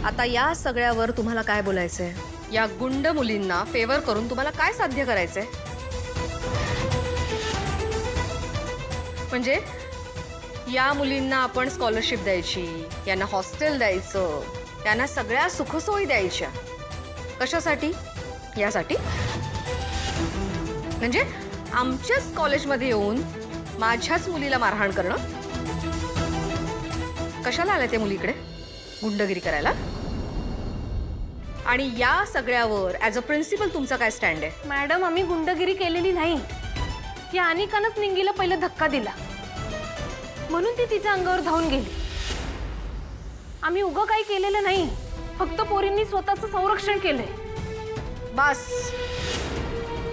आता या सगळ्यावर तुम्हाला काय बोलायचंय? या गुंड मुलींना फेवर करून तुम्हाला काय साध्य करायचंय? म्हणजे या मुलींना आपण स्कॉलरशिप द्यायची, यांना हॉस्टेल द्यायचं, त्यांना सगळ्या सुखसोयी द्यायच्या. कशासाठी? यासाठी म्हणजे आमच्याच कॉलेजमध्ये येऊन माझ्याच मुलीला मारहाण करणं. कशाला आल्या ते मुलीकडे? गुंडगिरी करायला? आणि या सगळ्यावर ॲज अ प्रिन्सिपल तुमचा काय स्टँड आहे? मॅडम, आम्ही गुंडगिरी केलेली नाही. या अनिकानंच निंगीला पहिला धक्का दिला, म्हणून ती तिच्या अंगावर धावून गेली. आम्ही उगं काही केलेलं नाही, फक्त पोरींनी स्वतःचं संरक्षण केलंय. बस,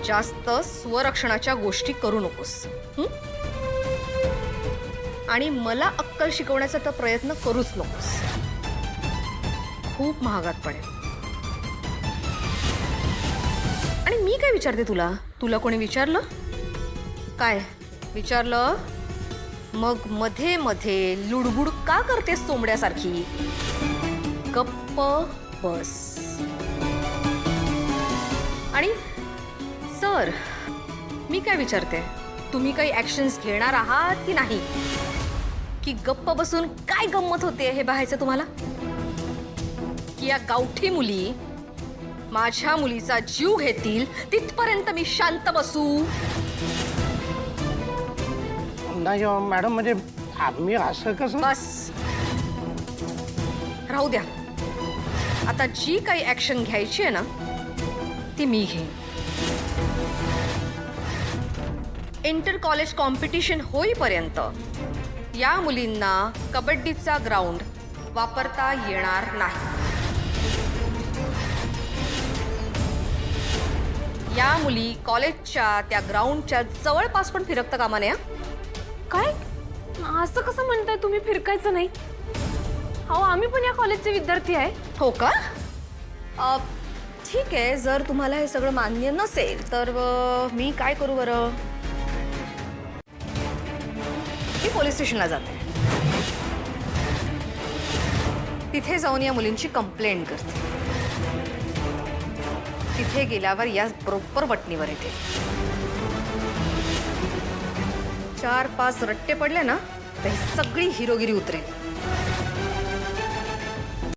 जास्त स्वरक्षणाच्या गोष्टी करू नकोस. आणि मला अक्कल शिकवण्याचा तर प्रयत्न करूच नकोस. खूप महागात पडेल. आणि मी काय विचारते तुला? तुला कोणी विचारलं? काय विचारलं? मग मध्ये मध्ये लुडबुड का करतेस सोमड्यासारखी? गप्प बस. आणि सर, मी काय विचारते, तुम्ही काही ॲक्शन्स घेणार आहात की नाही? की गप्प बसून काय गंमत होते हे पाहायचं तुम्हाला? की या गावठी मुली माझ्या मुलीचा जीव घेतील तिथपर्यंत मी शांत बसू? नाही मॅडम, म्हणजे आम्ही असं कसं? बस, राहू द्या. आता जी काही ॲक्शन घ्यायची आहे ना ती मी घेईन. इंटर कॉलेज कॉम्पिटिशन होईपर्यंत या मुलींना कबड्डीचा ग्राउंड वापरता येणार नाही. या मुली कॉलेजच्या त्या ग्राउंडच्या जवळपास पण फिरकता कामा नये. काय? असं कसं म्हणताय तुम्ही फिरकायचं नाही? अहो, आम्ही पण या कॉलेजचे विद्यार्थी आहे. हो का? ठीक आहे, जर तुम्हाला हे सगळं मान्य नसेल तर मी काय करू बरं? मी पोलीस स्टेशनला जाते. तिथे जाऊन या मुलींची कंप्लेंट करते. तिथे गेल्यावर या बरोबर वटणीवर येते. 4-5 रट्टे पडले ना तर ही सगळी हिरोगिरी उतरेल.